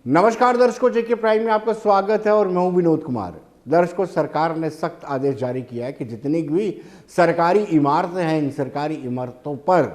नमस्कार दर्शकों, जेके प्राइम में आपका स्वागत है और मैं हूं विनोद कुमार। दर्शकों, सरकार ने सख्त आदेश जारी किया है कि जितनी भी सरकारी इमारतें हैं, इन सरकारी इमारतों पर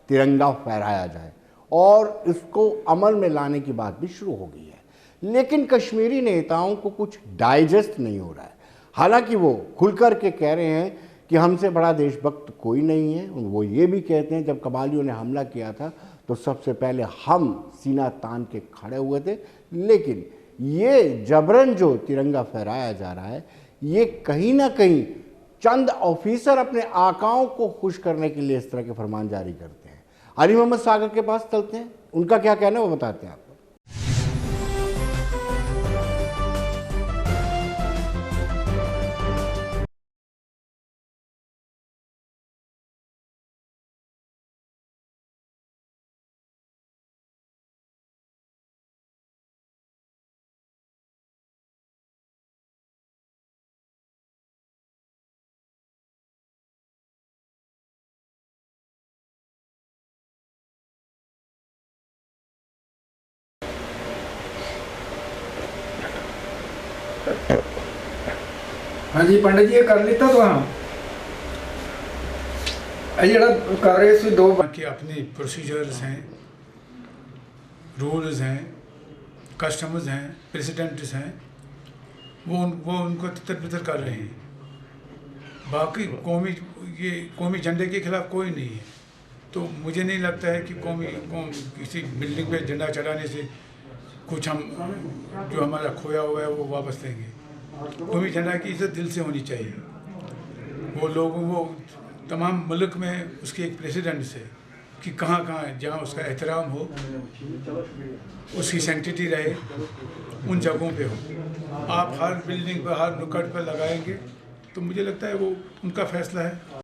तिरंगा फहराया जाए और इसको अमल में लाने की बात भी शुरू हो गई है। लेकिन कश्मीरी नेताओं को कुछ डाइजेस्ट नहीं हो रहा है। हालांकि वो खुलकर के कह रहे हैं कि हमसे बड़ा देशभक्त कोई नहीं है। वो ये भी कहते हैं जब कबालियों ने हमला किया था तो सबसे पहले हम सीना तान के खड़े हुए थे, लेकिन ये जबरन जो तिरंगा फहराया जा रहा है ये कहीं ना कहीं चंद ऑफिसर अपने आकाओं को खुश करने के लिए इस तरह के फरमान जारी करते हैं। अली मोहम्मद सागर के पास चलते हैं, उनका क्या कहना है वो बताते हैं आपको। हाँ जी पंडित जी, ये कर लेता तो हाँ जरा कर रहे थे दो कि अपनी प्रोसीजर्स हैं, रूल्स हैं, कस्टम्स हैं, प्रेसिडेंट्स हैं, वो उनको तितर-बितर कर रहे हैं। बाकी कौमी झंडे के खिलाफ कोई नहीं है। तो मुझे नहीं लगता है कि किसी बिल्डिंग पे झंडा चढ़ाने से कुछ हम जो हमारा खोया हुआ है वो वापस लेंगे। कौमी झंडा की इज्जत दिल से होनी चाहिए। वो तमाम मुल्क में उसके एक प्रेसिडेंट्स है कि कहाँ जहाँ उसका एहतराम हो, उसकी सैंक्टिटी रहे, उन जगहों पे हो। आप हर बिल्डिंग पर, हर नुक्कड़ पर लगाएंगे तो मुझे लगता है वो उनका फैसला है।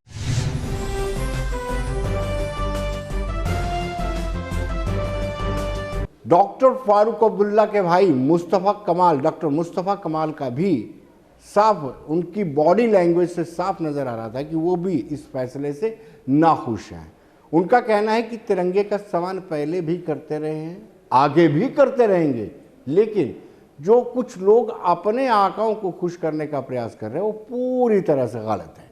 डॉक्टर फारूक अब्दुल्ला के भाई मुस्तफ़ा कमाल, डॉक्टर मुस्तफ़ा कमाल का भी साफ उनकी बॉडी लैंग्वेज से साफ नज़र आ रहा था कि वो भी इस फैसले से नाखुश हैं। उनका कहना है कि तिरंगे का सम्मान पहले भी करते रहे हैं, आगे भी करते रहेंगे, लेकिन जो कुछ लोग अपने आकाओं को खुश करने का प्रयास कर रहे हैं वो पूरी तरह से गलत है।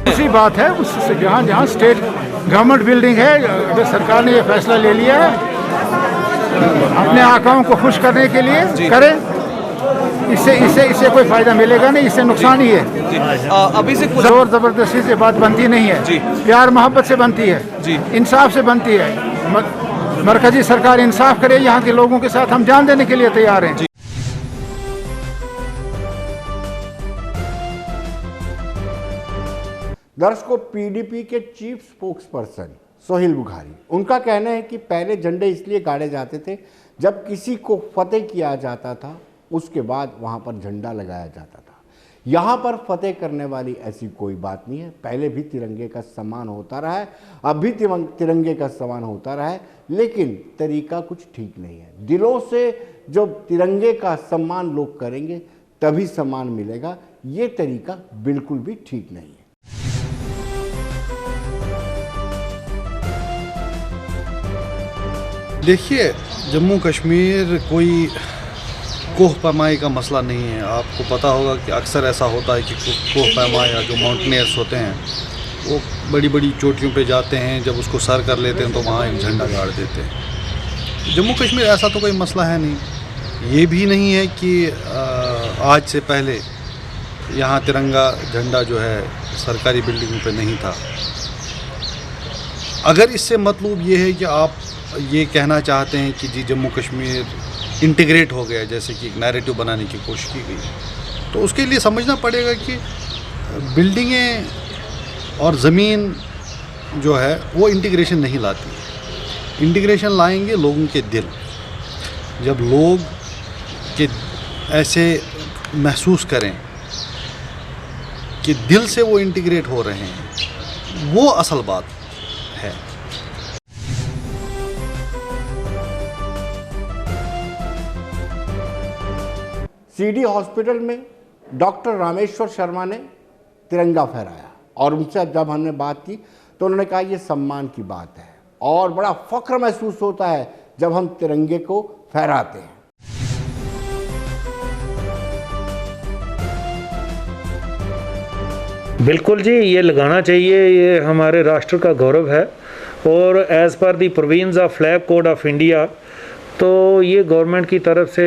दूसरी बात है उससे जहाँ स्टेट गवर्नमेंट बिल्डिंग है, अगर सरकार ने ये फैसला ले लिया है अपने आकाओं को खुश करने के लिए करें, इससे कोई फायदा मिलेगा नहीं, इससे नुकसान ही है। अभी से जोर जबरदस्ती से बात बनती नहीं है, प्यार मोहब्बत से बनती है, इंसाफ से बनती है। मरकजी सरकार इंसाफ करे, यहाँ के लोगों के साथ हम जान देने के लिए तैयार हैं। दर्शकों, पीडीपी के chief spokes person Sohail Bukhari, उनका कहना है कि पहले झंडे इसलिए गाड़े जाते थे जब किसी को फतेह किया जाता था, उसके बाद वहां पर झंडा लगाया जाता था। यहाँ पर फतेह करने वाली ऐसी कोई बात नहीं है। पहले भी तिरंगे का सम्मान होता रहा है, अब भी तिरंगे का सम्मान होता रहा है, लेकिन तरीका कुछ ठीक नहीं है। दिलों से जब तिरंगे का सम्मान लोग करेंगे तभी सम्मान मिलेगा, ये तरीका बिल्कुल भी ठीक नहीं है। देखिए, जम्मू कश्मीर कोई कोह पैमाई का मसला नहीं है। आपको पता होगा कि अक्सर ऐसा होता है कि कोह पैमाई या जो माउंटेनियर्स होते हैं वो बड़ी बड़ी चोटियों पे जाते हैं, जब उसको सर कर लेते हैं तो वहाँ एक झंडा गाड़ देते हैं। जम्मू कश्मीर ऐसा तो कोई मसला है नहीं। ये भी नहीं है कि आज से पहले यहाँ तिरंगा झंडा जो है सरकारी बिल्डिंगों पे नहीं था। अगर इससे मतलब ये है कि आप ये कहना चाहते हैं कि जी जम्मू कश्मीर इंटीग्रेट हो गया, जैसे कि एक नैरेटिव बनाने की कोशिश की गई, तो उसके लिए समझना पड़ेगा कि बिल्डिंगें और ज़मीन जो है वो इंटीग्रेशन नहीं लाती। इंटीग्रेशन लाएंगे लोगों के दिल। जब लोग के ऐसे महसूस करें कि दिल से वो इंटीग्रेट हो रहे हैं, वो असल बात है। सीडी हॉस्पिटल में डॉक्टर रामेश्वर शर्मा ने तिरंगा फहराया और उनसे जब हमने बात की तो उन्होंने कहा ये सम्मान की बात है और बड़ा फख्र महसूस होता है जब हम तिरंगे को फहराते हैं। बिल्कुल जी, ये लगाना चाहिए, ये हमारे राष्ट्र का गौरव है। और as per the provisions of flag code of India, तो ये गवर्नमेंट की तरफ से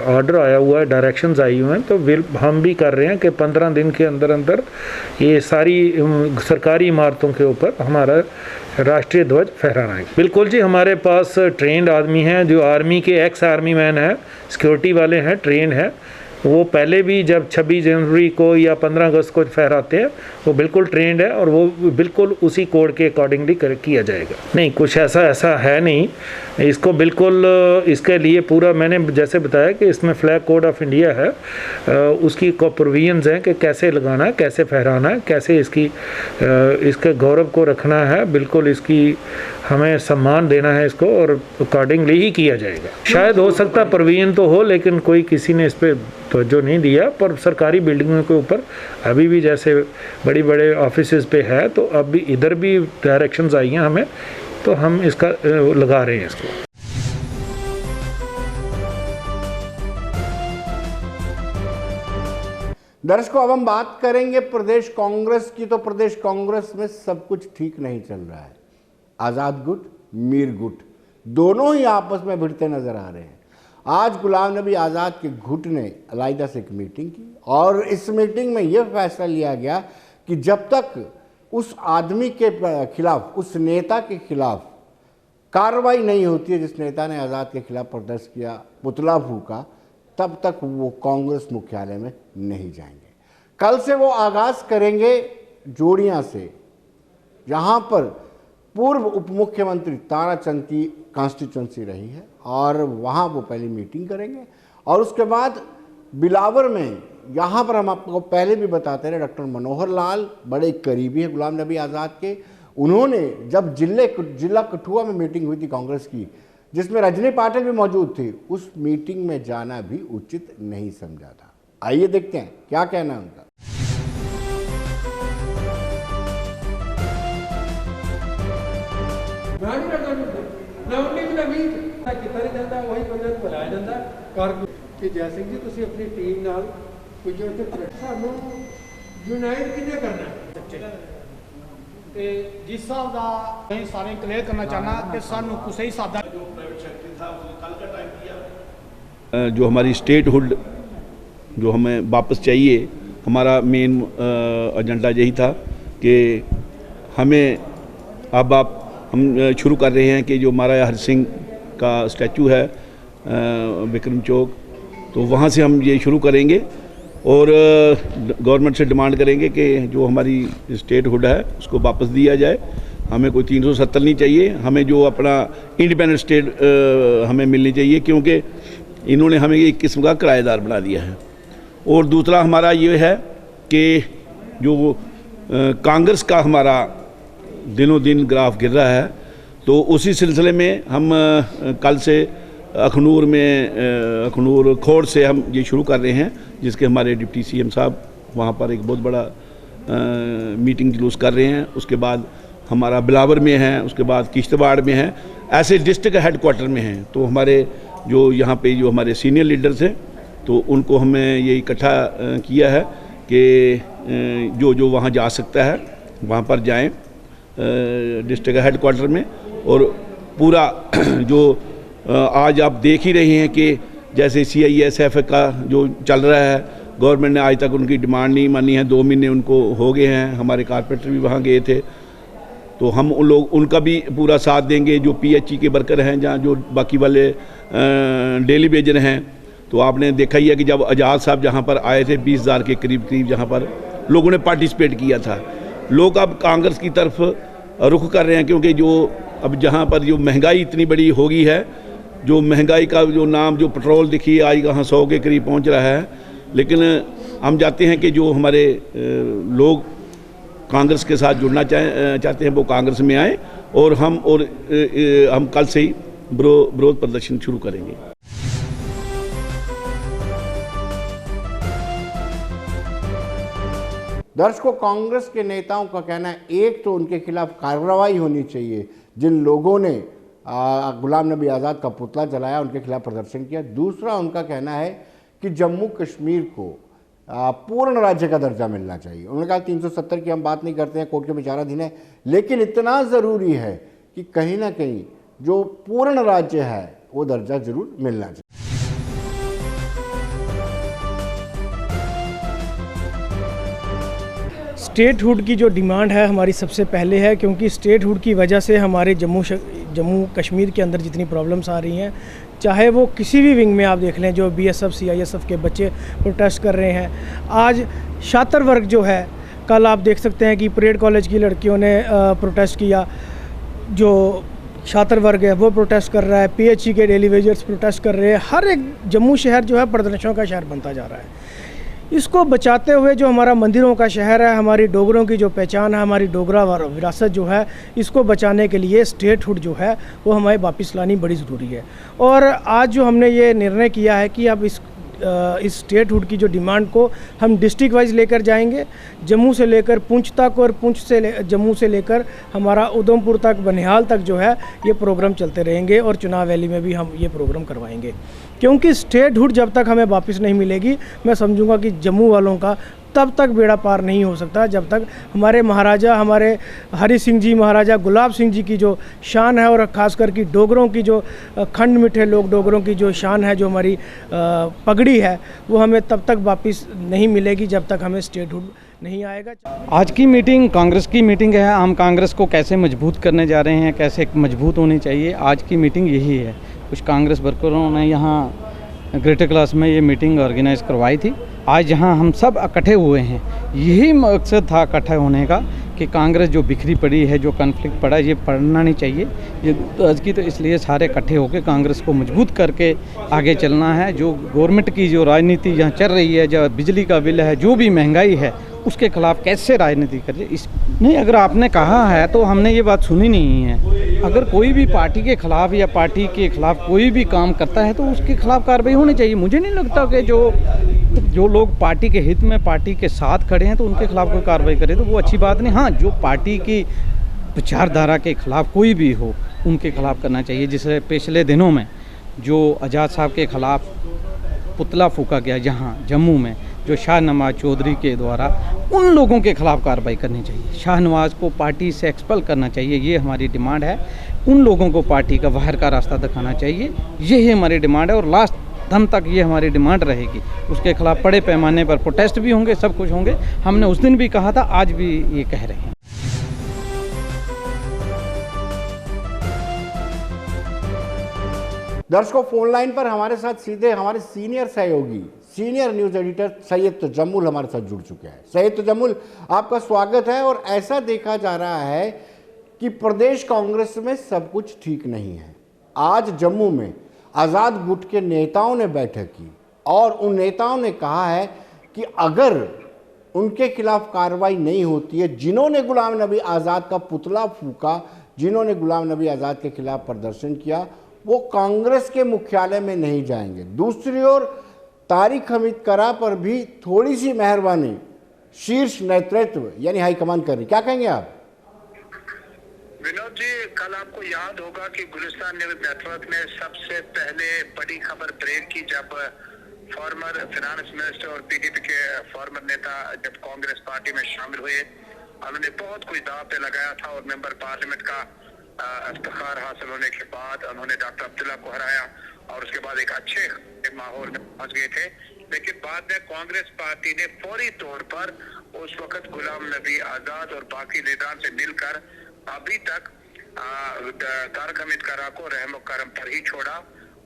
ऑर्डर आया हुआ है, डायरेक्शंस आई हुए हैं, तो हम भी कर रहे हैं कि 15 दिन के अंदर अंदर ये सारी सरकारी इमारतों के ऊपर हमारा राष्ट्रीय ध्वज फहराना है। बिल्कुल जी, हमारे पास ट्रेंड आदमी हैं जो आर्मी के एक्स आर्मी मैन हैं, सिक्योरिटी वाले हैं, ट्रेंड हैं। वो पहले भी जब 26 जनवरी को या 15 अगस्त को फहराते हैं, वो बिल्कुल ट्रेंड है और वो बिल्कुल उसी कोड के अकॉर्डिंगली किया जाएगा। नहीं, कुछ ऐसा है नहीं, इसको बिल्कुल इसके लिए पूरा मैंने जैसे बताया कि इसमें फ्लैग कोड ऑफ इंडिया है, उसकी प्रोविजंस हैं कि कैसे लगाना है, कैसे फहराना है, कैसे इसके गौरव को रखना है, बिल्कुल इसकी हमें सम्मान देना है इसको, और अकॉर्डिंगली ही किया जाएगा। शायद हो सकता प्रोविजन तो हो, लेकिन कोई किसी ने इस पर तवज्जो नहीं दिया। पर सरकारी बिल्डिंगों के ऊपर अभी भी जैसे बड़े ऑफिसेज पे है, तो अब भी इधर भी डायरेक्शंस आई हैं हमें, तो हम इसका लगा रहे हैं इसको। दर्शकों, अब हम बात करेंगे प्रदेश कांग्रेस की। तो प्रदेश कांग्रेस में सब कुछ ठीक नहीं चल रहा है। आज़ाद गुट, मीर गुट दोनों ही आपस में भिड़ते नजर आ रहे हैं। आज गुलाम नबी आज़ाद के गुट ने अलहदा से एक मीटिंग की और इस मीटिंग में यह फैसला लिया गया कि जब तक उस आदमी के खिलाफ, उस नेता के खिलाफ कार्रवाई नहीं होती है जिस नेता ने आज़ाद के खिलाफ प्रदर्शन किया, पुतला फूका, तब तक वो कांग्रेस मुख्यालय में नहीं जाएंगे। कल से वो आगाज़ करेंगे जोड़ियां से, जहां पर पूर्व उप मुख्यमंत्री ताराचंद की कॉन्स्टिट्यूंसी रही है, और वहां वो पहली मीटिंग करेंगे। और उसके बाद बिलावर में, यहाँ पर हम आपको पहले भी बताते रहे, डॉक्टर मनोहर लाल बड़े करीबी हैं गुलाम नबी आज़ाद के। उन्होंने जब जिला कठुआ में मीटिंग हुई थी कांग्रेस की, जिसमें रजनी पाटिल भी मौजूद थे, उस मीटिंग में जाना भी उचित नहीं समझा था। आइए देखते हैं क्या कहना है उनका। कि जैसे जी तुसी अपनी टीम नाल कुछ सानू यूनाइट किने करना ते जिस हिसाब का मैं सारे क्लियर करना चाहना कि सानू कुछ ही हिसाब जो हमारी स्टेटहुड जो हमें वापस चाहिए, हमारा मेन एजेंडा यही था कि हमें अब हम शुरू कर रहे हैं कि जो महाराजा हरि सिंह का स्टैचू है विक्रम चौक, तो वहाँ से हम ये शुरू करेंगे और गवर्नमेंट से डिमांड करेंगे कि जो हमारी स्टेटहुड है उसको वापस दिया जाए। हमें कोई 370 नहीं चाहिए, हमें जो अपना इंडिपेंडेंट स्टेट हमें मिलनी चाहिए, क्योंकि इन्होंने हमें एक किस्म का किराएदार बना दिया है। और दूसरा हमारा ये है कि जो कांग्रेस का हमारा दिनों दिन ग्राफ गिर रहा है, तो उसी सिलसिले में हम कल से अखनूर खोड़ से हम ये शुरू कर रहे हैं, जिसके हमारे डिप्टी सीएम साहब वहाँ पर एक बहुत बड़ा मीटिंग जुलूस कर रहे हैं। उसके बाद हमारा बिलावर में है, उसके बाद किश्तवाड़ में है, ऐसे डिस्ट्रिक्ट हेडक्वार्टर में हैं। तो हमारे जो यहाँ पे जो हमारे सीनियर लीडर्स हैं, तो उनको हमें ये इकट्ठा किया है कि जो वहाँ जा सकता है वहाँ पर जाएं डिस्ट्रिक्ट हेडक्वार्टर में। और पूरा जो आज आप देख ही रहे हैं कि जैसे CISF का जो चल रहा है, गवर्नमेंट ने आज तक उनकी डिमांड नहीं मानी है, 2 महीने उनको हो गए हैं। हमारे कारपोरेटर भी वहाँ गए थे, तो हम उनका भी पूरा साथ देंगे। जो PHE के वर्कर हैं, जहाँ जो बाकी वाले डेली वेजर हैं, तो आपने देखा ही है कि जब आज़ाद साहब जहाँ पर आए थे 20,000 के करीब जहाँ पर लोगों ने पार्टिसिपेट किया था। लोग अब कांग्रेस की तरफ रुख कर रहे हैं, क्योंकि जो अब जहाँ पर जो महंगाई इतनी बड़ी हो गई है, जो महंगाई का जो नाम जो पेट्रोल देखिए आज कहाँ 100 के करीब पहुँच रहा है। लेकिन हम चाहते हैं कि जो हमारे लोग कांग्रेस के साथ जुड़ना चाहते हैं वो कांग्रेस में आए, और हम कल से ही विरोध प्रदर्शन शुरू करेंगे। दर्शकों, कांग्रेस के नेताओं का कहना है, एक तो उनके खिलाफ कार्रवाई होनी चाहिए जिन लोगों ने गुलाम नबी आज़ाद का पुतला जलाया, उनके खिलाफ प्रदर्शन किया। दूसरा उनका कहना है कि जम्मू कश्मीर को पूर्ण राज्य का दर्जा मिलना चाहिए। उन्होंने कहा 370 की हम बात नहीं करते हैं, कोर्ट के विचाराधीन है, लेकिन इतना ज़रूरी है कि कहीं ना कहीं जो पूर्ण राज्य है वो दर्जा जरूर मिलना चाहिए। स्टेटहुड की जो डिमांड है हमारी सबसे पहले है, क्योंकि स्टेटहुड की वजह से हमारे जम्मू कश्मीर के अंदर जितनी प्रॉब्लम्स आ रही हैं, चाहे वो किसी भी विंग में आप देख लें, जो BSF CISF के बच्चे प्रोटेस्ट कर रहे हैं। आज छात्र वर्ग जो है, कल आप देख सकते हैं कि परेड कॉलेज की लड़कियों ने प्रोटेस्ट किया, जो छात्र वर्ग है वो प्रोटेस्ट कर रहा है, PHE के डेली वेजर्स प्रोटेस्ट कर रहे हैं। हर एक जम्मू शहर जो है प्रदर्शनों का शहर बनता जा रहा है। इसको बचाते हुए जो हमारा मंदिरों का शहर है, हमारी डोगरों की जो पहचान है, हमारी डोगरा विरासत जो है, इसको बचाने के लिए स्टेटहुड जो है वो हमें वापस लानी बड़ी ज़रूरी है। और आज जो हमने ये निर्णय किया है कि अब इस स्टेटहुड की जो डिमांड को हम डिस्ट्रिक्ट वाइज लेकर जाएंगे, जम्मू से लेकर पुंछ तक, और पुंछ से जम्मू से लेकर हमारा उधमपुर तक, बनिहाल तक जो है ये प्रोग्राम चलते रहेंगे, और चुनाव वैली में भी हम ये प्रोग्राम करवाएंगे। क्योंकि स्टेटहुड जब तक हमें वापस नहीं मिलेगी, मैं समझूंगा कि जम्मू वालों का तब तक बेड़ा पार नहीं हो सकता, जब तक हमारे महाराजा, हमारे हरि सिंह जी, महाराजा गुलाब सिंह जी की जो शान है, और ख़ासकर की डोगरों की जो खंड मिठे लोग डोगरों की जो शान है, जो हमारी पगड़ी है, वो हमें तब तक वापस नहीं मिलेगी जब तक हमें स्टेटहुड नहीं आएगा। आज की मीटिंग कांग्रेस की मीटिंग है। हम कांग्रेस को कैसे मजबूत करने जा रहे हैं, कैसे मजबूत होनी चाहिए, आज की मीटिंग यही है। कुछ कांग्रेस वर्करों ने यहाँ ग्रेटर क्लास में ये मीटिंग ऑर्गेनाइज करवाई थी। आज यहाँ हम सब इकट्ठे हुए हैं, यही मकसद था इकट्ठे होने का कि कांग्रेस जो बिखरी पड़ी है, जो कॉन्फ्लिक्ट पड़ा, ये पड़ना नहीं चाहिए। ये आज की तो इसलिए सारे इकट्ठे होकर कांग्रेस को मजबूत करके आगे चलना है। जो गवर्नमेंट की जो राजनीति यहाँ चल रही है, जो बिजली का बिल है, जो भी महंगाई है, उसके खिलाफ कैसे राजनीति करिए। इस नहीं, अगर आपने कहा है तो हमने ये बात सुनी नहीं है। अगर कोई भी पार्टी के खिलाफ या पार्टी के खिलाफ कोई भी काम करता है तो उसके खिलाफ कार्रवाई होनी चाहिए। मुझे नहीं लगता कि जो लोग पार्टी के हित में पार्टी के साथ खड़े हैं तो उनके खिलाफ कोई कार्रवाई करे तो वो अच्छी बात नहीं। हाँ, जो पार्टी की विचारधारा के खिलाफ कोई भी हो उनके खिलाफ करना चाहिए। जैसे पिछले दिनों में जो आज़ाद साहब के खिलाफ पुतला फूका गया जहाँ जम्मू में, जो शाहनवाज चौधरी के द्वारा, उन लोगों के खिलाफ कार्रवाई करनी चाहिए। शाहनवाज को पार्टी से एक्सपेल करना चाहिए, ये हमारी डिमांड है। उन लोगों को पार्टी का बाहर का रास्ता दिखाना चाहिए, यही हमारी डिमांड है और लास्ट दम तक ये हमारी डिमांड रहेगी। उसके खिलाफ बड़े पैमाने पर प्रोटेस्ट भी होंगे, सब कुछ होंगे। हमने उस दिन भी कहा था, आज भी ये कह रहे हैं। दर्शकों, फोन लाइन पर हमारे साथ सीधे हमारे सीनियर सहयोगी, senior news editor Syed Tajammul हमारे साथ जुड़ चुके हैं। सैयद तजम्मुल, आपका स्वागत है। और ऐसा देखा जा रहा है कि प्रदेश कांग्रेस में सब कुछ ठीक नहीं है। आज जम्मू में आज़ाद गुट के नेताओं ने बैठक की और उन नेताओं ने कहा है कि अगर उनके खिलाफ कार्रवाई नहीं होती है, जिन्होंने गुलाम नबी आज़ाद का पुतला फूका, जिन्होंने गुलाम नबी आज़ाद के खिलाफ प्रदर्शन किया, वो कांग्रेस के मुख्यालय में नहीं जाएंगे। दूसरी ओर तारिक हमीद करा पर भी थोड़ी सी मेहरबानी शीर्ष नेतृत्व यानी हाईकमान कर रही, क्या कहेंगे आप? विनोद जी, कल आपको याद होगा कि गुलिस्तान न्यूज नेटवर्क ने सबसे पहले बड़ी खबर ब्रेक की जब फॉर्मर फाइनेंस मिनिस्टर और PDP के फॉर्मर नेता जब कांग्रेस पार्टी में शामिल हुए, उन्होंने बहुत कुछ दाव पे लगाया था और मेंबर पार्लियामेंट का इफ्तिखार हासिल होने के बाद उन्होंने डॉक्टर अब्दुल्ला को हराया और उसके बाद एक अच्छे माहौल में पहुंच गए थे। लेकिन बाद में कांग्रेस पार्टी ने फौरी तौर पर उस वक्त गुलाम नबी आज़ाद और बाकी लीडरान से मिलकर अभी तक तारक हमीद करा को रहमो करम पर ही छोड़ा।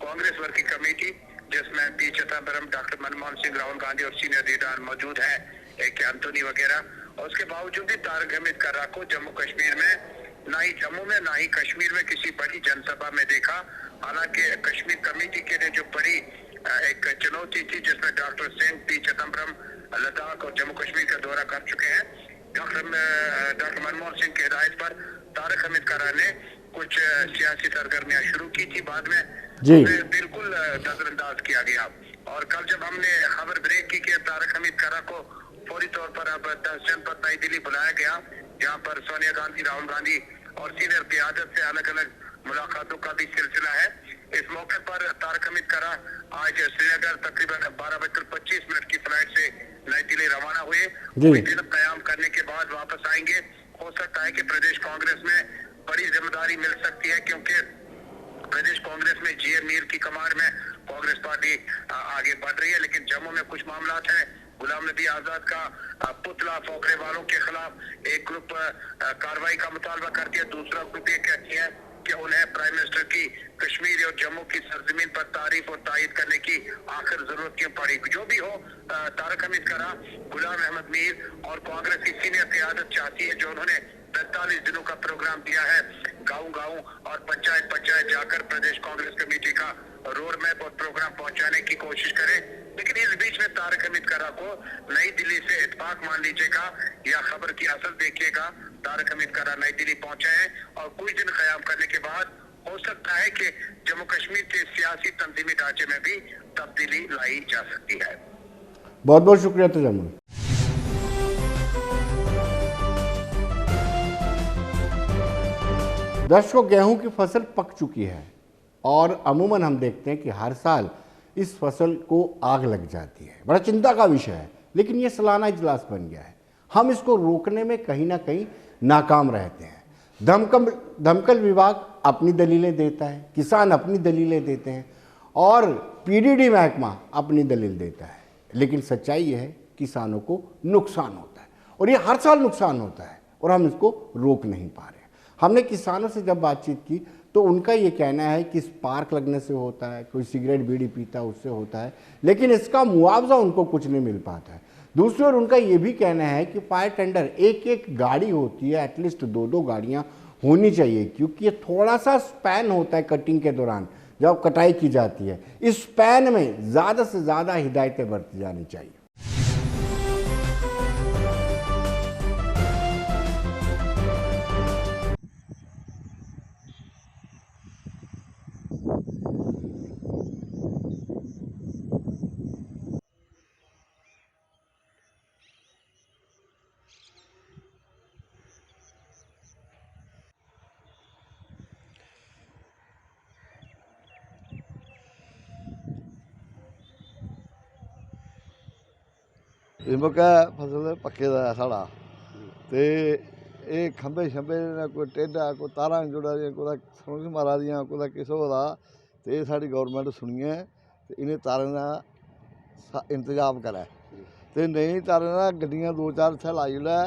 कांग्रेस वर्किंग कमेटी जिसमें पी चिदम्बरम, डॉक्टर मनमोहन सिंह, राहुल गांधी और सीनियर लीडरान मौजूद हैं, AK एंथोनी वगैरह, और उसके बावजूद भी तारक हमीद करा को जम्मू कश्मीर में, ना ही जम्मू में ना ही कश्मीर में किसी बड़ी जनसभा में देखा। हालांकि कश्मीर कमेटी के लिए जो बड़ी एक चुनौती थी जिसमें डॉक्टर सिंह, पी चिदम्बरम लद्दाख और जम्मू कश्मीर का दौरा कर चुके हैं, डॉक्टर मनमोहन सिंह की हिदायत पर तारक हमीद करा ने कुछ सियासी सरगर्मियां शुरू की थी, बाद में बिल्कुल नजरअंदाज किया गया। और कल जब हमने खबर ब्रेक की कि तारक हमीद करा को फौरी तौर पर अब 10 जनपद नई दिल्ली बुलाया गया, जहां पर सोनिया गांधी, राहुल गांधी और सीनियर क़यादत से अलग अलग मुलाकातों का भी सिलसिला है। इस मौके पर तारक अहमद करा आज श्रीनगर तकरीबन 12:25 की फ्लाइट से नई दिल्ली रवाना हुए। कुछ दिन कयाम करने के बाद वापस आएंगे। हो सकता है कि प्रदेश कांग्रेस में बड़ी जिम्मेदारी मिल सकती है, क्योंकि प्रदेश कांग्रेस में जीए मीर की कमान में कांग्रेस पार्टी आगे बढ़ रही है। लेकिन जम्मू में कुछ मामला है। गुलाम नबी आजाद का पुतला फौकने वालों के खिलाफ एक ग्रुप कार्रवाई का मुतालबा करती है, दूसरा ग्रुप ये कहती है कि उन्हें प्राइम मिनिस्टर की कश्मीर और जम्मू की सरजमीन पर तारीफ और तायद करने की आखिर जरूरत क्यों पड़ी। जो भी हो, तारक अहमद करा, गुलाम अहमद मीर और कांग्रेस की सीनियर क़यादत चाहती है, जो उन्होंने 45 दिनों का प्रोग्राम दिया है, गाँव और पंचायत जाकर प्रदेश कांग्रेस कमेटी का रोड मैप और प्रोग्राम पहुंचाने की कोशिश करें। लेकिन इस बीच में तारक अहमद करा को नई दिल्ली से इत्तेफाक मान लीजिएगा या खबर की असल देखिएगा, तारक अहमद करा नई दिल्ली पहुंचे हैं और कुछ दिन कयाम करने के बाद हो सकता है कि जम्मू कश्मीर के सियासी तंजीमी ढांचे में भी तब्दीली लाई जा सकती है। बहुत बहुत शुक्रिया तजम्मुल। दर्शकों, गेहूं की फसल पक चुकी है और अमूमन हम देखते हैं कि हर साल इस फसल को आग लग जाती है। बड़ा चिंता का विषय है, लेकिन ये सालाना इजलास बन गया है। हम इसको रोकने में कहीं ना कहीं नाकाम रहते हैं। दमकल विभाग अपनी दलीलें देता है, किसान अपनी दलीलें देते हैं और पीडीडी महकमा अपनी दलील देता है, लेकिन सच्चाई ये है किसानों को नुकसान होता है और ये हर साल नुकसान होता है और हम इसको रोक नहीं पा रहे। हमने किसानों से जब बातचीत की तो उनका ये कहना है कि स्पार्क लगने से होता है, कोई सिगरेट बीड़ी पीता है उससे होता है, लेकिन इसका मुआवजा उनको कुछ नहीं मिल पाता है। दूसरी ओर उनका ये भी कहना है कि फायर टेंडर एक गाड़ी होती है, एटलीस्ट 2-2 गाड़ियाँ होनी चाहिए, क्योंकि ये थोड़ा सा स्पैन होता है कटिंग के दौरान जब कटाई की जाती है। इस स्पैन में ज़्यादा से ज़्यादा हिदायतें बरती जानी चाहिए। ਇਹ ਮੌਕਾ ਫਸਲ ਪੱਕੇ ਦਾ ਸਾਡਾ ਤੇ ਇਹ ਖੰਭੇ ਛੰਭੇ ਨੇ ਕੋਈ ਟੇਢਾ ਕੋਈ ਤਾਰਾਂ ਜੁੜਾ ਦੀਆਂ ਕੋਈ ਸਮਝ ਮਾਰਾ ਦੀਆਂ ਕੋਈ ਕਿਸੇ ਦਾ ਤੇ ਇਹ ਸਾਡੀ ਗਵਰਨਮੈਂਟ ਸੁਣੀਏ ਤੇ ਇਹਨੇ ਤਾਰਾਂ ਦਾ ਇੰਤਜ਼ਾਮ ਕਰੇ ਤੇ ਨਹੀਂ ਤਾਰਾਂ ਦਾ ਗੱਡੀਆਂ 2-4 ਇੱਥੇ ਲਾਈ ਲੈ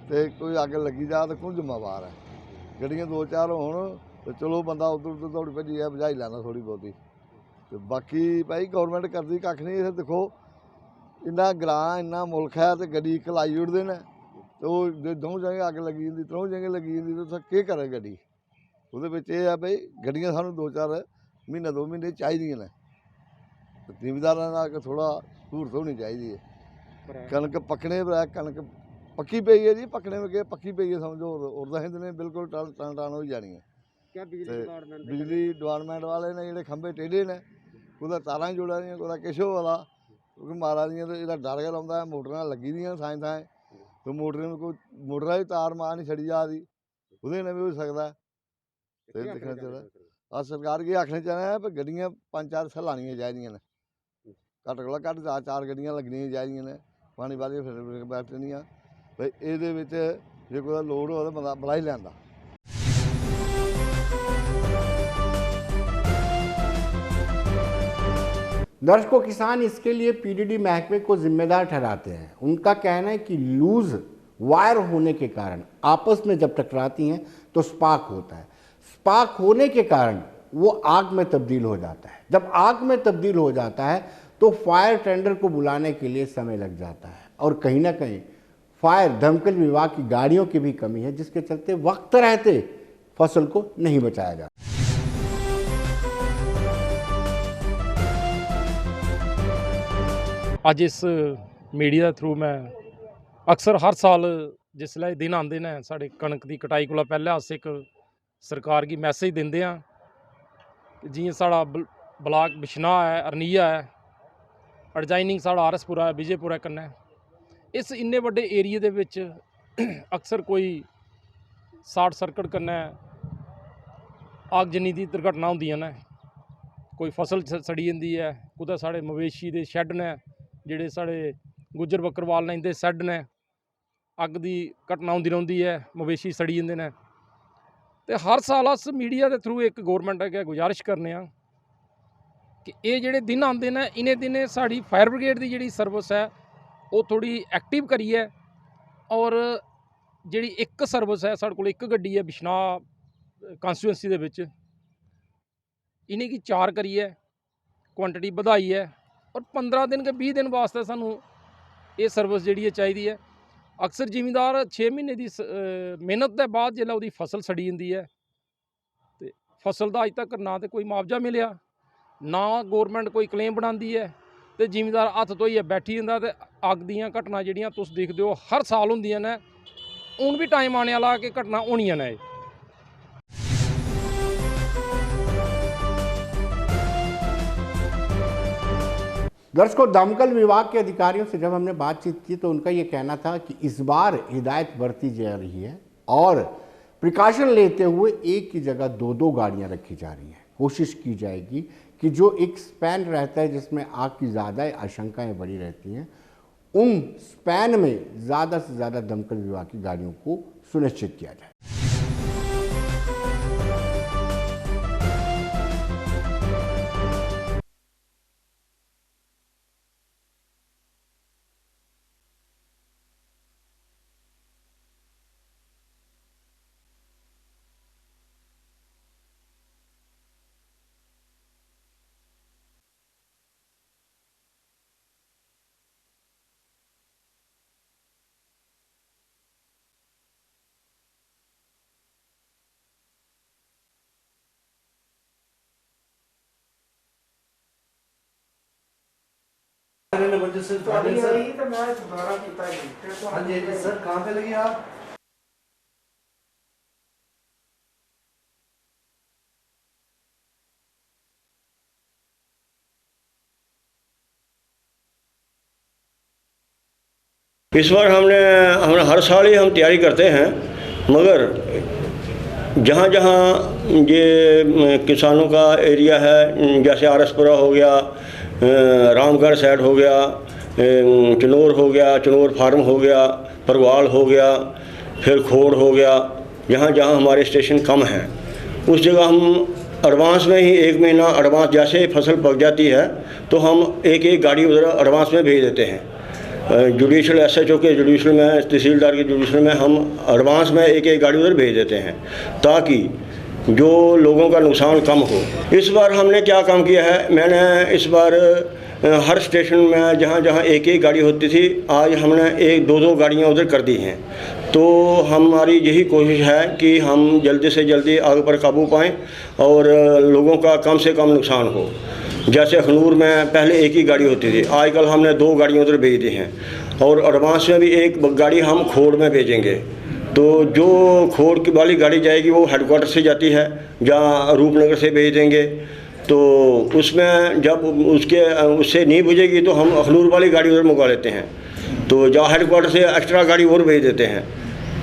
ਤੇ ਕੋਈ ਅੱਗ ਲੱਗੀ ਜਾ ਤਾਂ ਕੌਣ ਜ਼ਿੰਮੇਵਾਰ ਹੈ। ਗੱਡੀਆਂ 2-4 ਹੋਣ ਤੇ ਚਲੋ ਬੰਦਾ ਉਧਰ ਦੌੜ ਭੱਜੀ ਆ ਬੁਝਾਈ ਲੈਂਦਾ ਥੋੜੀ ਬਹੁਤੀ ਤੇ ਬਾਕੀ ਭਾਈ ਗਵਰਨਮੈਂਟ ਕਰਦੀ ਕੱਖ ਨਹੀਂ। ਇਹ ਦੇਖੋ ਇੰਨਾ ਗਰਾਂ ਇੰਨਾ ਮੁਲਕ ਹੈ ਤੇ ਗੱਡੀ ਇੱਕ ਲਾਈ ਉੜਦੇ ਨੇ ਤੇ ਉਹ ਜੇ ਦੋ ਜਗ੍ਹਾ ਅੱਗ ਲੱਗੀ ਜਾਂਦੀ 3 ਜਗ੍ਹਾ ਲੱਗੀ ਜਾਂਦੀ ਤਾਂ ਕੀ ਕਰੇ ਗੱਡੀ। ਉਹਦੇ ਵਿੱਚ ਇਹ ਆ ਬਈ ਗੱਡੀਆਂ ਸਾਨੂੰ 2-4 ਮਹੀਨੇ 2 ਮਹੀਨੇ ਚਾਹੀਦੀਆਂ ਨੇ। ਜ਼ਿਮੀਦਾਰਾਂ ਨਾਲ ਥੋੜਾ ਸਹੂਲਤ ਹੋਣੀ ਚਾਹੀਦੀ ਹੈ। ਕਣਕ ਪੱਕਣੇ ਪਰ ਕਣਕ ਪੱਕੀ ਪਈ ਹੈ ਜੀ, ਪੱਕਣੇ ਵਿੱਚ ਪੱਕੀ ਪਈ ਹੈ ਸਮਝੋ ਉਰਦਾ ਹਿੰਦ ਨੇ ਬਿਲਕੁਲ ਟਨ ਹੋ ਹੀ ਜਾਣੀ ਹੈ। ਬਿਜਲੀ ਡਿਪਾਰਟਮੈਂਟ ਵਾਲੇ ਨੇ ਜਿਹੜੇ ਖੰਭੇ ਟੇਢੇ ਨੇ ਉਹਦਾ ਤਾਰਾਂ ਜੋੜਾਂ ਦੀਆਂ ਉਹਦਾ ਕਿਸ਼ੋ ਵਾਲਾ ਕਿਉਂਕਿ ਮਾਰਾ ਦੀਆਂ ਤਾਂ ਇਹਦਾ ਡਰ ਕੇ ਲਾਉਂਦਾ ਮੋਟਰਾਂ ਲੱਗੀ ਦੀਆਂ ਥਾਂ ਥਾਂ ਤੇ ਮੋਟਰ ਨੂੰ ਕੋਈ ਮੋਟਰਾਂ ਦੀ ਤਾਰ ਮਾਰ ਨਹੀਂ ਛੜੀ ਜਾਂਦੀ ਉਹਦੇ ਨਾਲ ਵੀ ਹੋ ਸਕਦਾ। ਤੇ ਦੇਖਣਾ ਚਾਹੀਦਾ ਆ ਸਰਕਾਰ ਕੀ ਆਖਣਾ ਚਾਹੁੰਦਾ ਹੈ ਵੀ ਗੱਡੀਆਂ 5-4 ਲਾਉਣੀਆਂ ਚਾਹੀਦੀਆਂ ਨੇ, ਘੱਟ ਕੋਲ ਘੱਟ 4 ਗੱਡੀਆਂ ਲੱਗਣੀਆਂ ਚਾਹੀਦੀਆਂ ਨੇ ਪਾਣੀ ਵਾਲੀਆਂ ਫਿਰ ਬੈਠਣੀਆਂ ਬਈ ਇਹਦੇ ਵਿੱਚ ਜੇ ਕੋਈ ਲੋੜ ਹੋਵੇ ਤਾਂ ਬੰਦਾ ਬੁਲਾ ਹੀ ਲੈਂਦਾ। दर्शकों, किसान इसके लिए पीडीडी महकमे को जिम्मेदार ठहराते हैं। उनका कहना है कि लूज वायर होने के कारण आपस में जब टकराती हैं तो स्पार्क होता है। स्पार्क होने के कारण वो आग में तब्दील हो जाता है। जब आग में तब्दील हो जाता है तो फायर टेंडर को बुलाने के लिए समय लग जाता है और कहीं ना कहीं फायर दमकल विभाग की गाड़ियों की भी कमी है, जिसके चलते वक्त रहते फसल को नहीं बचाया जाता। ਅੱਜ ਇਸ ਮੀਡੀਆ ਦੇ ਥਰੂ ਮੈਂ ਅਕਸਰ ਹਰ ਸਾਲ ਜਿਸਲੇ ਦਿਨ ਆਉਂਦੇ ਨੇ ਸਾਡੇ ਕਣਕ ਦੀ ਕਟਾਈ ਕੋਲ ਪਹਿਲਾਂ ਅਸ ਇੱਕ ਸਰਕਾਰ ਕੀ ਮੈਸੇਜ ਦਿੰਦੇ ਆ ਜਿਵੇਂ ਸਾਡਾ ब्लाक बिश्नाह है, अरनिया है, अडजाइनिंग साढ़ा आरएसपुरा है, विजयपुरा कन्नै इस इन्ने वड्डे एरिए दे विच अक्सर कोई शार्ट सर्किट कन्नै आगजनी दी दुर्घटना होंदियां ने, कोई फसल सड़ी जंदी है, कुदै साढ़े मवेशी दे शैड ने जेह्ड़े साढ़े गुज्जर बक्करवाल ने इंदे शैड ने, अग्ग दी घटना होंदी रौंह्दी है, मवेशी सड़ी जंदे ने। ते हर साल अस मीडिया दे थ्रू एक गौरमेंट अग्गें गुजारिश करने आं कि एह् जेह्ड़े दिन आंदे ने इनें दिनें साढ़ी फायर ब्रिगेड दी जेह्ड़ी सर्विस है वो थोड़ी एक्टिव करिए, और जेह्ड़ी एक सर्विस है साढ़े कोल एक गड्डी है बिश्नाह कांस्टिट्यूंसी दे विच, इनेंगी 4 करिए क्वांटिटी बधाइए और 15 दिन के 20 दिन वास्ते सानू ये सर्विस जिहड़ी है चाहिदी है। अक्सर जिमींदार 6 महीने की मेहनत के बाद जिसलै उहदी फसल सड़ी जाती है तो फसल का अज तक ना तो कोई मुआवजा मिलिया, ना गौरमेंट कोई क्लेम बनाती है, तो जिमींदार हत्थ धोइए बैठी जंदा। ते अग्ग दीयां घटना जिहड़ियां तुस दिखदे हो हर साल होंदियां ने, हूण भी टाइम आने वाला कि घटना होनियां ने। दर्शकों, दमकल विभाग के अधिकारियों से जब हमने बातचीत की तो उनका ये कहना था कि इस बार हिदायत बरती जा रही है और प्रिकॉशन लेते हुए एक की जगह 2-2 गाड़ियां रखी जा रही हैं। कोशिश की जाएगी कि जो एक स्पैन रहता है जिसमें आग की ज़्यादा आशंकाएं बड़ी रहती हैं, उन स्पैन में ज़्यादा से ज़्यादा दमकल विभाग की गाड़ियों को सुनिश्चित किया जाए। सर कहाँ पे लगी आप? इस बार हमने हर साल ही हम तैयारी करते हैं, मगर जहाँ जहाँ ये किसानों का एरिया है, जैसे आरसपुरा हो गया, रामगढ़ साइड हो गया, चनौर हो गया, चनौर फार्म हो गया, परवाल हो गया, फिर खोड़ हो गया, जहाँ जहाँ हमारे स्टेशन कम हैं उस जगह हम एडवांस में ही 1 महीना एडवांस, जैसे फसल पक जाती है तो हम एक गाड़ी उधर एडवांस में भेज देते हैं। जुडिशल SHO के जुडिशल में, तहसीलदार के जुडिशल में हम एडवांस में एक गाड़ी उधर भेज देते हैं ताकि जो लोगों का नुकसान कम हो। इस बार हमने क्या काम किया है, मैंने इस बार हर स्टेशन में जहाँ जहाँ एक गाड़ी होती थी, आज हमने 1-2 गाड़ियाँ उधर कर दी हैं। तो हमारी यही कोशिश है कि हम जल्दी से जल्दी आग पर काबू पाएँ और लोगों का कम से कम नुकसान हो। जैसे अखनूर में पहले एक ही गाड़ी होती थी, आजकल हमने 2 गाड़ियाँ उधर भेज दी हैं और एडवांस में भी एक गाड़ी हम खोड़ में भेजेंगे। तो जो खोड़ की वाली गाड़ी जाएगी वो हेडक्वार्टर से जाती है, जहाँ रूपनगर से भेज देंगे। तो उसमें जब उससे नहीं बुझेगी तो हम अखनूर वाली गाड़ी उधर मंगवा लेते हैं, तो जहाँ हेडक्वार्टर से एक्स्ट्रा गाड़ी और भेज देते हैं।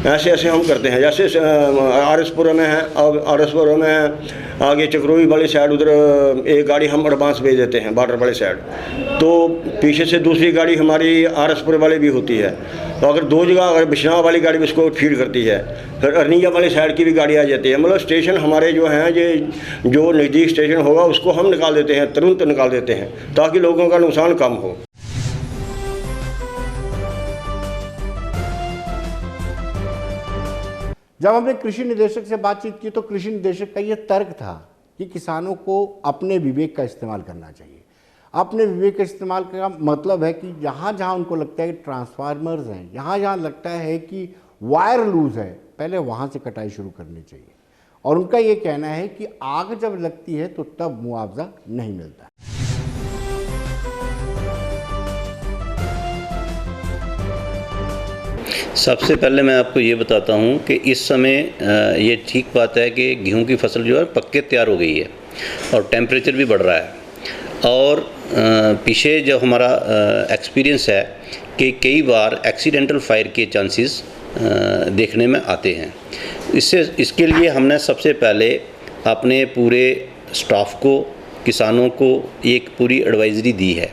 ऐसे ऐसे हम करते हैं। जैसे आरसपुरा में है, अब आरसपुरा में आगे चक्रोई वाली साइड उधर एक गाड़ी हम एडवांस भेज देते हैं बॉर्डर वाली साइड, तो पीछे से दूसरी गाड़ी हमारी आरसपुर वाली भी होती है। तो अगर 2 जगह अगर बिश्नाह वाली गाड़ी भी उसको फीड करती है, फिर अरनिया वाली साइड की भी गाड़ी आ जाती है। मतलब स्टेशन हमारे जो हैं, ये जो नज़दीक स्टेशन होगा उसको हम निकाल देते हैं, तुरंत निकाल देते हैं ताकि लोगों का नुकसान कम हो। जब हमने कृषि निदेशक से बातचीत की तो कृषि निदेशक का ये तर्क था कि किसानों को अपने विवेक का इस्तेमाल करना चाहिए। अपने विवेक का इस्तेमाल का मतलब है कि जहाँ जहाँ उनको लगता है कि ट्रांसफार्मर्स हैं, जहाँ जहाँ लगता है कि वायर लूज है, पहले वहाँ से कटाई शुरू करनी चाहिए। और उनका ये कहना है कि आग जब लगती है तो तब मुआवजा नहीं मिलता। सबसे पहले मैं आपको ये बताता हूँ कि इस समय ये ठीक बात है कि गेहूं की फसल जो है पक के तैयार हो गई है और टेम्परेचर भी बढ़ रहा है। और पीछे जो हमारा एक्सपीरियंस है कि कई बार एक्सीडेंटल फायर के चांसेस देखने में आते हैं। इसके लिए हमने सबसे पहले अपने पूरे स्टाफ को, किसानों को एक पूरी एडवाइजरी दी है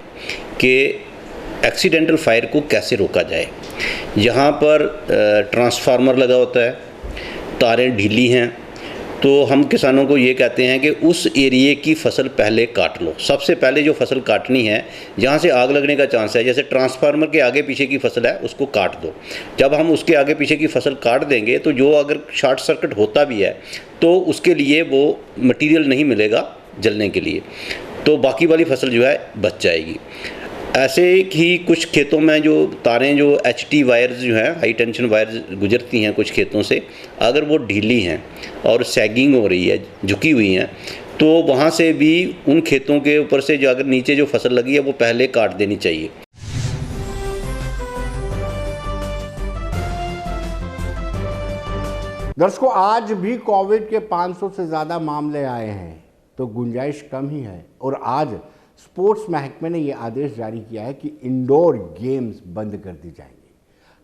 कि एक्सीडेंटल फायर को कैसे रोका जाए। यहाँ पर ट्रांसफार्मर लगा होता है, तारें ढीली हैं, तो हम किसानों को ये कहते हैं कि उस एरिए की फसल पहले काट लो। सबसे पहले जो फसल काटनी है, जहाँ से आग लगने का चांस है, जैसे ट्रांसफार्मर के आगे पीछे की फसल है, उसको काट दो। जब हम उसके आगे पीछे की फसल काट देंगे तो जो अगर शॉर्ट सर्किट होता भी है तो उसके लिए वो मटीरियल नहीं मिलेगा जलने के लिए, तो बाकी वाली फसल जो है बच जाएगी। ऐसे ही कुछ खेतों में जो तारें, जो HT वायर्स जो हैं, हाई टेंशन वायर्स गुजरती हैं कुछ खेतों से, अगर वो ढीली हैं और सैगिंग हो रही है, झुकी हुई हैं, तो वहाँ से भी उन खेतों के ऊपर से जो अगर नीचे जो फसल लगी है वो पहले काट देनी चाहिए। दर्शकों, आज भी कोविड के 500 से ज़्यादा मामले आए हैं, तो गुंजाइश कम ही है। और आज स्पोर्ट्स महकमे ने यह आदेश जारी किया है कि इंडोर गेम्स बंद कर दी जाएंगी।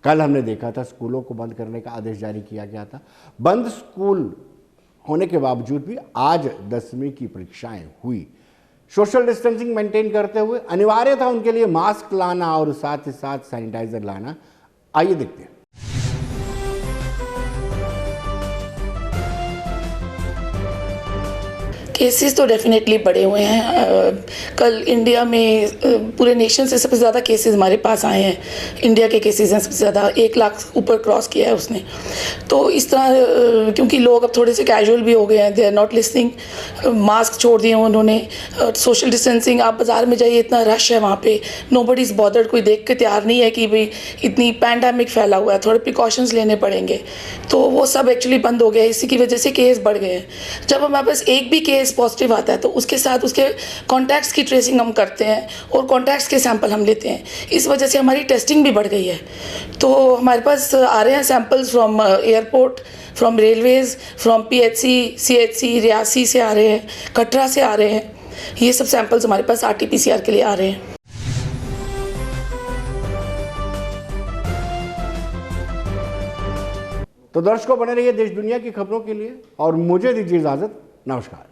कल हमने देखा था स्कूलों को बंद करने का आदेश जारी किया गया था। बंद स्कूल होने के बावजूद भी आज 10वीं की परीक्षाएं हुई। सोशल डिस्टेंसिंग मेंटेन करते हुए अनिवार्य था उनके लिए मास्क लाना और साथ ही साथ सैनिटाइजर लाना। आइए देखते हैं। केसेस तो डेफिनेटली बढ़े हुए हैं। कल इंडिया में पूरे नेशन से सबसे ज़्यादा केसेस हमारे पास आए हैं। इंडिया के केसेस हैं सबसे ज़्यादा, 1 लाख ऊपर क्रॉस किया है उसने। तो इस तरह क्योंकि लोग अब थोड़े से कैजुअल भी हो गए हैं, they are not listening, mask छोड़ दिए उन्होंने, सोशल डिस्टेंसिंग। आप बाज़ार में जाइए, इतना रश है वहाँ पे, नोबडी इज़ बॉदर्ड, कोई देख के तैयार नहीं है कि भाई इतनी पैंडेमिक फैला हुआ है, थोड़े प्रिकॉशंस लेने पड़ेंगे। तो वो सब एक्चुअली बंद हो गया। इसी की वजह से केस बढ़ गए हैं। जब हमारे पास एक भी केस पॉजिटिव आता है तो उसके साथ उसके कॉन्टैक्ट्स की ट्रेसिंग हम करते हैं और कॉन्टैक्ट्स के सैंपल हम लेते हैं। इस वजह से हमारी टेस्टिंग भी बढ़ गई है। तो हमारे पास आ रहे हैं samples from airport, from Railways, from PHC, CHC, Reasi से आ रहे हैं, कटरा से आ रहे हैं। ये सब सैंपल्स हमारे पास RT-PCR के लिए आ रहे हैं। तो दर्शकों, बने रहिए देश दुनिया की खबरों के लिए और मुझे दीजिए इजाजत। नमस्कार।